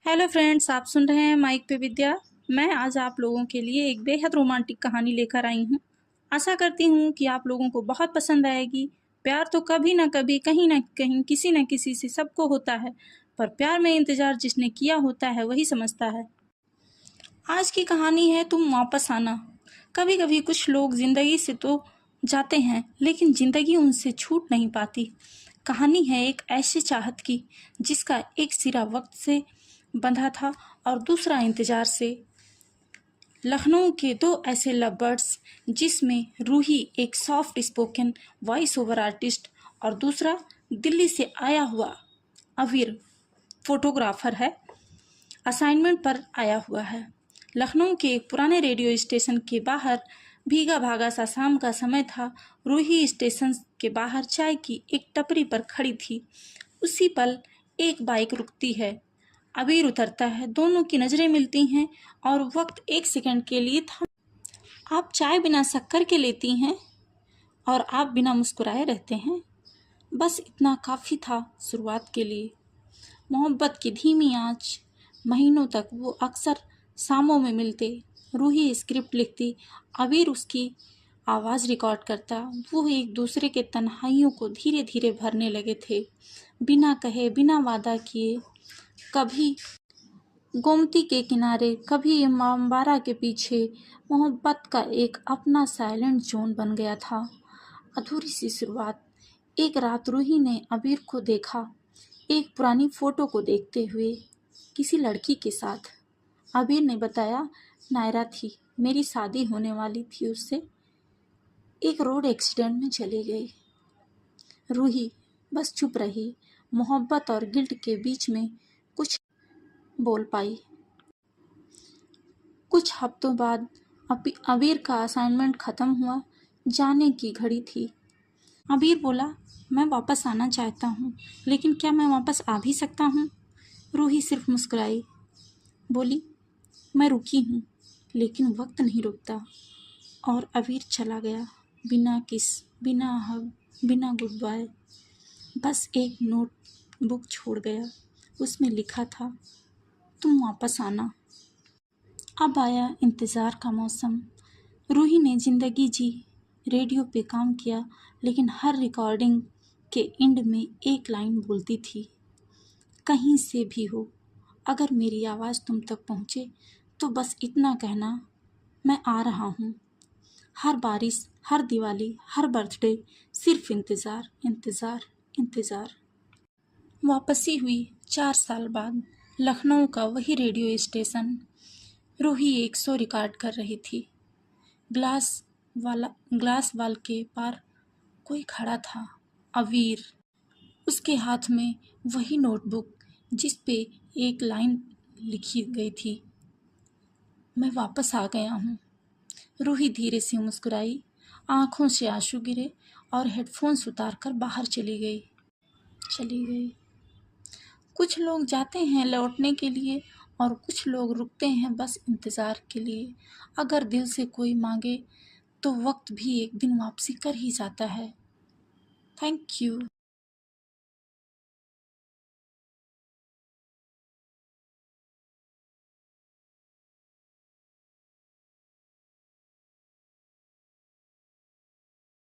Hello friends, आप सुन रहे हैं माइक पे विद्या। मैं आज आप लोगों के लिए एक बेहद रोमांटिक कहानी लेकर आई हूँ। आशा करती हूँ कि आप लोगों को बहुत पसंद आएगी। प्यार तो कभी ना कभी, कहीं ना कहीं, किसी न किसी से सबको होता है, पर प्यार में इंतजार जिसने किया होता है वही समझता है। आज की कहानी है तुम वापस आना। कभी कभी कुछ लोग जिंदगी से तो जाते हैं, लेकिन जिंदगी उनसे छूट नहीं पाती। कहानी है एक ऐसी चाहत की जिसका एक सिरा वक्त से बंधा था और दूसरा इंतजार से। लखनऊ के दो ऐसे लवर्स, जिसमें रूही एक soft spoken voice over artist और दूसरा दिल्ली से आया हुआ अवीर फोटोग्राफर है, असाइनमेंट पर आया हुआ है। लखनऊ के एक पुराने रेडियो स्टेशन के बाहर भीगा भागा सा शाम का समय था। रूही स्टेशन के बाहर चाय की एक टपरी पर खड़ी थी। उसी पल एक बाइक रुकती है। अबीर उतरता है, दोनों की नजरें मिलती हैं और वक्त एक सेकंड के लिए थम। आप चाय बिना शक्कर के लेती हैं और आप बिना मुस्कुराए रहते हैं। बस इतना काफ़ी था शुरुआत के लिए। मोहब्बत की धीमी आंच। महीनों तक वो अक्सर शामों में मिलते। रूही स्क्रिप्ट लिखती, अबीर उसकी आवाज़ रिकॉर्ड करता। वो एक दूसरे के तन्हाइयों को धीरे धीरे भरने लगे थे, बिना कहे, बिना वादा किए। कभी गोमती के किनारे, कभी इमामबाड़ा के पीछे। मोहब्बत का एक अपना साइलेंट जोन बन गया था। अधूरी सी शुरुआत। एक रात रूही ने अबीर को देखा, एक पुरानी फोटो को देखते हुए, किसी लड़की के साथ। अबीर ने बताया, नायरा थी, मेरी शादी होने वाली थी उससे, एक रोड एक्सीडेंट में चली गई। रूही बस चुप रही। मोहब्बत और गिल्ट के बीच में कुछ बोल पाई। कुछ हफ्तों बाद अबीर का असाइनमेंट ख़त्म हुआ। जाने की घड़ी थी। अबीर बोला, मैं वापस आना चाहता हूँ, लेकिन क्या मैं वापस आ भी सकता हूँ? रूही सिर्फ मुस्कुराई, बोली, मैं रुकी हूँ, लेकिन वक्त नहीं रुकता। और अबीर चला गया, बिना किस, बिना हग, बिना गुड बाय। बस एक नोट बुक छोड़ गया। उसमें लिखा था, तुम वापस आना। अब आया इंतज़ार का मौसम। रूही ने ज़िंदगी जी, रेडियो पे काम किया, लेकिन हर रिकॉर्डिंग के एंड में एक लाइन बोलती थी, कहीं से भी हो, अगर मेरी आवाज़ तुम तक पहुँचे तो बस इतना कहना, मैं आ रहा हूँ। हर बारिश, हर दिवाली, हर बर्थडे, सिर्फ इंतज़ार, इंतज़ार, इंतज़ार। वापसी हुई 4 साल बाद। लखनऊ का वही रेडियो स्टेशन। रूही एक शो रिकॉर्ड कर रही थी। ग्लास वाल के पार कोई खड़ा था, अवीर। उसके हाथ में वही नोटबुक जिस पे एक लाइन लिखी गई थी, मैं वापस आ गया हूँ। रूही धीरे से मुस्कुराई, आंखों से आंसू गिरे और हेडफोन्स उतारकर बाहर चली गई। कुछ लोग जाते हैं लौटने के लिए और कुछ लोग रुकते हैं बस इंतज़ार के लिए। अगर दिल से कोई मांगे तो वक्त भी एक दिन वापसी कर ही जाता है। Thank you.